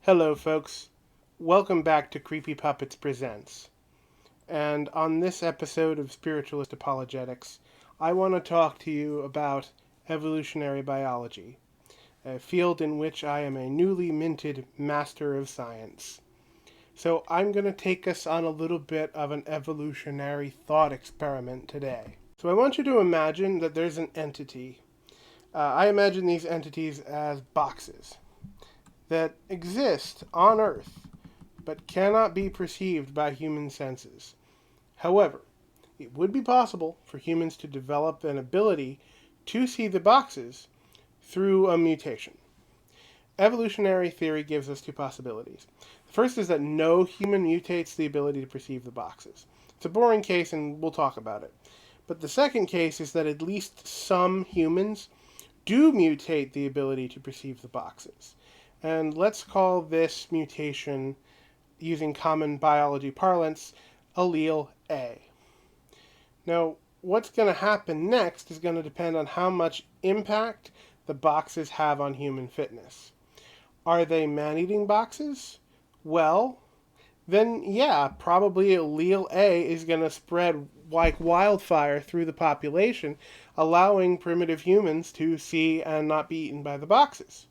Hello, folks. Welcome back to Creepy Puppets Presents. And on this episode of Spiritualist Apologetics, I want to talk to you about evolutionary biology, a field in which I am a newly minted Master of Science. So I'm going to take us on a little bit of an evolutionary thought experiment today. So I want you to imagine that there's an entity. I imagine these entities as boxes that exist on Earth but cannot be perceived by human senses. However, it would be possible for humans to develop an ability to see the boxes through a mutation. Evolutionary theory gives us two possibilities. The first is that no human mutates the ability to perceive the boxes. It's a boring case and we'll talk about it. But the second case is that at least some humans do mutate the ability to perceive the boxes. And let's call this mutation, using common biology parlance, allele A. Now, what's going to happen next is going to depend on how much impact the boxes have on human fitness. Are they man-eating boxes? Well, then yeah, probably allele A is going to spread like wildfire through the population, allowing primitive humans to see and not be eaten by the boxes.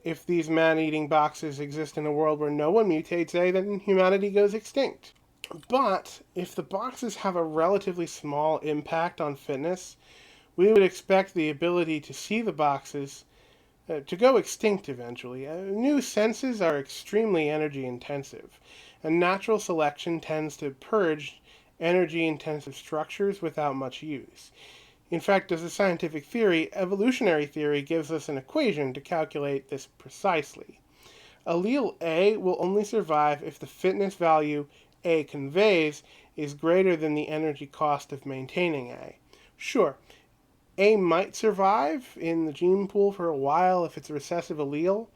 If these man-eating boxes exist in a world where no one mutates A, then humanity goes extinct. But if the boxes have a relatively small impact on fitness, we would expect the ability to see the boxes to go extinct eventually. New senses are extremely energy intensive, and natural selection tends to purge energy intensive structures without much use. In fact, as a scientific theory, evolutionary theory gives us an equation to calculate this precisely. Allele A will only survive if the fitness value A conveys is greater than the energy cost of maintaining A. Sure, A might survive in the gene pool for a while if it's a recessive allele,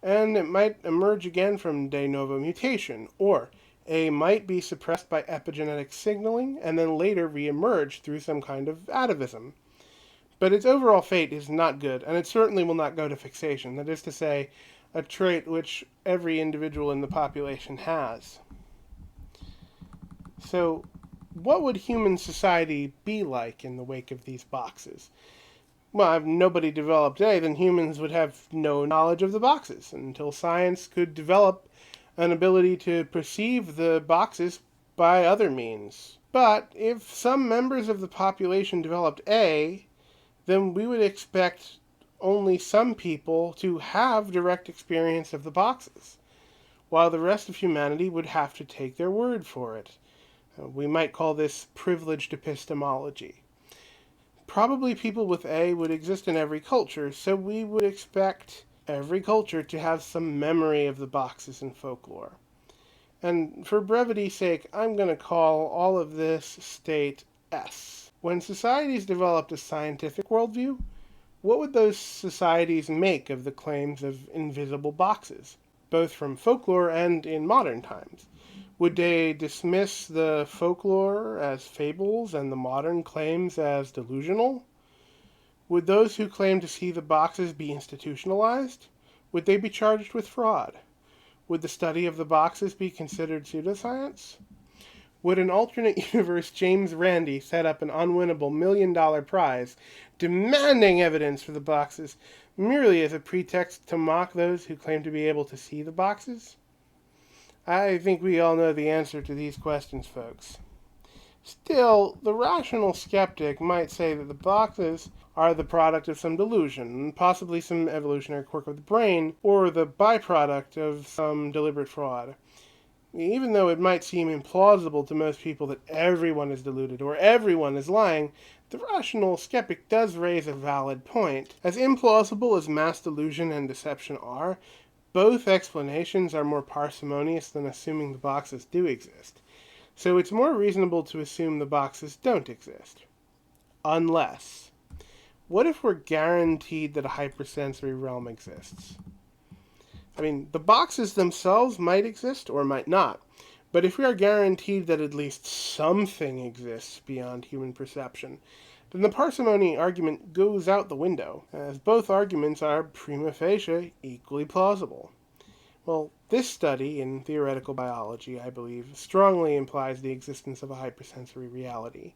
and it might emerge again from de novo mutation, or A might be suppressed by epigenetic signaling and then later re-emerge through some kind of atavism. But its overall fate is not good, and it certainly will not go to fixation, that is to say, a trait which every individual in the population has. So, what would human society be like in the wake of these boxes? Well, if nobody developed A, then humans would have no knowledge of the boxes until science could develop an ability to perceive the boxes by other means. But if some members of the population developed A, then we would expect only some people to have direct experience of the boxes, while the rest of humanity would have to take their word for it. We might call this privileged epistemology. Probably people with A would exist in every culture, so we would expect every culture to have some memory of the boxes in folklore. And for brevity's sake, I'm going to call all of this state S. When societies developed a scientific worldview, what would those societies make of the claims of invisible boxes, both from folklore and in modern times? Would they dismiss the folklore as fables and the modern claims as delusional? Would those who claim to see the boxes be institutionalized? Would they be charged with fraud? Would the study of the boxes be considered pseudoscience? Would an alternate universe James Randi set up an unwinnable $1 million prize demanding evidence for the boxes merely as a pretext to mock those who claim to be able to see the boxes? I think we all know the answer to these questions, folks. Still, the rational skeptic might say that the boxes are the product of some delusion, possibly some evolutionary quirk of the brain, or the byproduct of some deliberate fraud. Even though it might seem implausible to most people that everyone is deluded or everyone is lying, the rational skeptic does raise a valid point. As implausible as mass delusion and deception are, both explanations are more parsimonious than assuming the boxes do exist. So it's more reasonable to assume the boxes don't exist. Unless, what if we're guaranteed that a hypersensory realm exists? The boxes themselves might exist or might not, but if we are guaranteed that at least something exists beyond human perception, then the parsimony argument goes out the window, as both arguments are prima facie equally plausible. Well, this study in theoretical biology, I believe, strongly implies the existence of a hypersensory reality.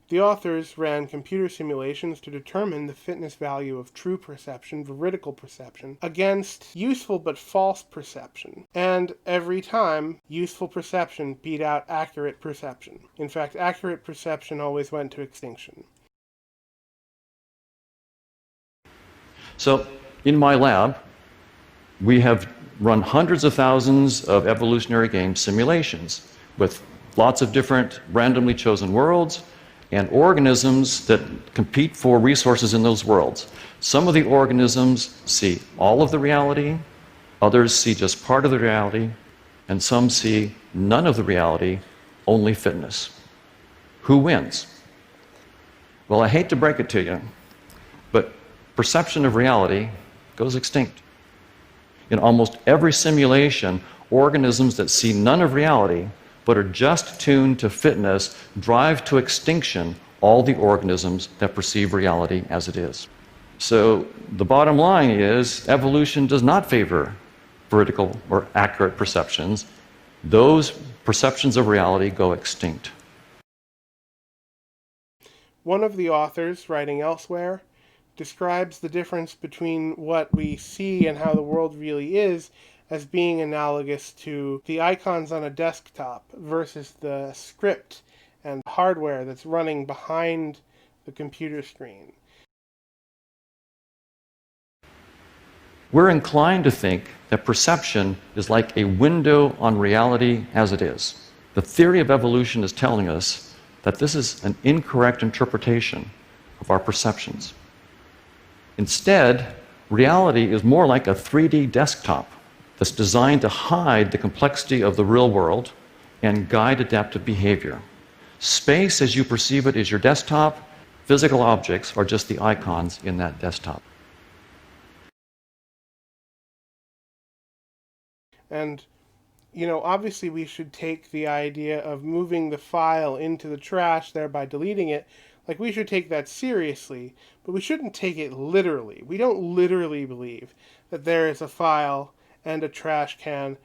The authors ran computer simulations to determine the fitness value of true perception, veridical perception, against useful but false perception. And every time, useful perception beat out accurate perception. In fact, accurate perception always went to extinction. So, in my lab, we have run hundreds of thousands of evolutionary game simulations with lots of different randomly chosen worlds and organisms that compete for resources in those worlds. Some of the organisms see all of the reality, others see just part of the reality, and some see none of the reality, only fitness. Who wins? Well, I hate to break it to you, but perception of reality goes extinct. In almost every simulation, organisms that see none of reality but are just tuned to fitness drive to extinction all the organisms that perceive reality as it is. So the bottom line is evolution does not favor veridical or accurate perceptions. Those perceptions of reality go extinct. One of the authors, writing elsewhere, describes the difference between what we see and how the world really is as being analogous to the icons on a desktop versus the script and hardware that's running behind the computer screen. We're inclined to think that perception is like a window on reality as it is. The theory of evolution is telling us that this is an incorrect interpretation of our perceptions. Instead, reality is more like a 3D desktop that's designed to hide the complexity of the real world and guide adaptive behavior. Space as you perceive it is your desktop. Physical objects are just the icons in that desktop. And, obviously we should take the idea of moving the file into the trash, thereby deleting it, like we should take that seriously, but we shouldn't take it literally. We don't literally believe that there is a file and a trash can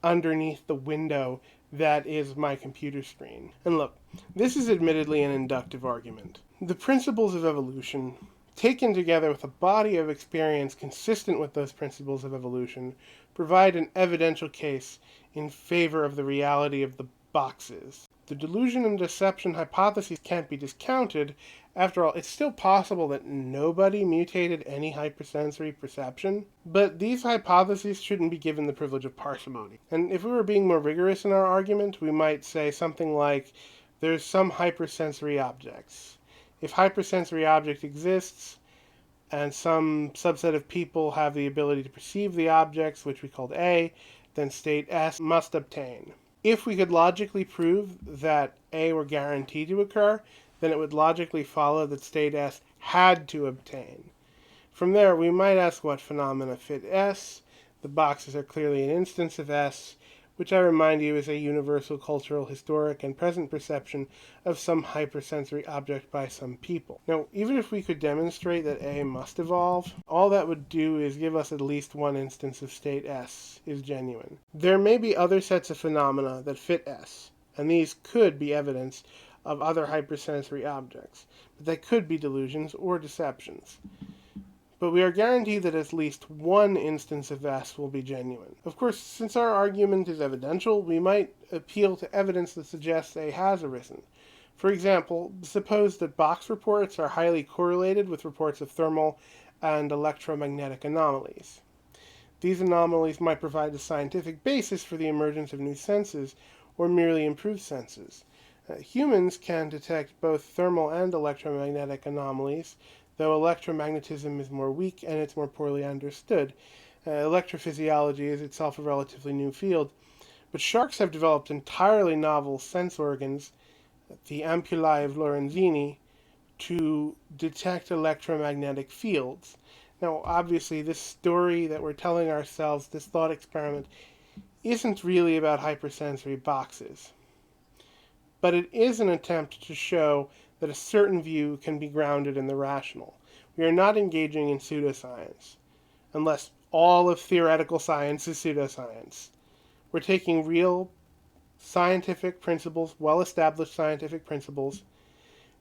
underneath the window that is my computer screen. And look, this is admittedly an inductive argument. The principles of evolution, taken together with a body of experience consistent with those principles of evolution, provide an evidential case in favor of the reality of the boxes. The delusion and deception hypotheses can't be discounted. After all, it's still possible that nobody mutated any hypersensory perception, but these hypotheses shouldn't be given the privilege of parsimony. And if we were being more rigorous in our argument, we might say something like, there's some hypersensory objects. If hypersensory object exists, and some subset of people have the ability to perceive the objects, which we called A, then state S must obtain. If we could logically prove that A were guaranteed to occur, then it would logically follow that state S had to obtain. From there, we might ask what phenomena fit S. The boxes are clearly an instance of S, which I remind you is a universal cultural, historic, and present perception of some hypersensory object by some people. Now, even if we could demonstrate that A must evolve, all that would do is give us at least one instance of state S is genuine. There may be other sets of phenomena that fit S, and these could be evidence of other hypersensory objects, but they could be delusions or deceptions. But we are guaranteed that at least one instance of S will be genuine. Of course, since our argument is evidential, we might appeal to evidence that suggests A has arisen. For example, suppose that box reports are highly correlated with reports of thermal and electromagnetic anomalies. These anomalies might provide a scientific basis for the emergence of new senses or merely improved senses. Humans can detect both thermal and electromagnetic anomalies, though electromagnetism is more weak and it's more poorly understood. Electrophysiology is itself a relatively new field, but sharks have developed entirely novel sense organs, the ampullae of Lorenzini, to detect electromagnetic fields. Now, obviously, this story that we're telling ourselves, this thought experiment, isn't really about hypersensory boxes. But it is an attempt to show that a certain view can be grounded in the rational. We are not engaging in pseudoscience, unless all of theoretical science is pseudoscience. We're taking real scientific principles, well established scientific principles,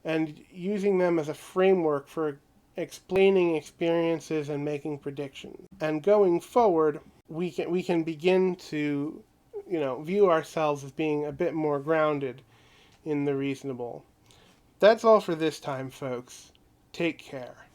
and using them as a framework for explaining experiences and making predictions. And going forward, we can begin to, view ourselves as being a bit more grounded in the reasonable. That's all for this time, folks. Take care.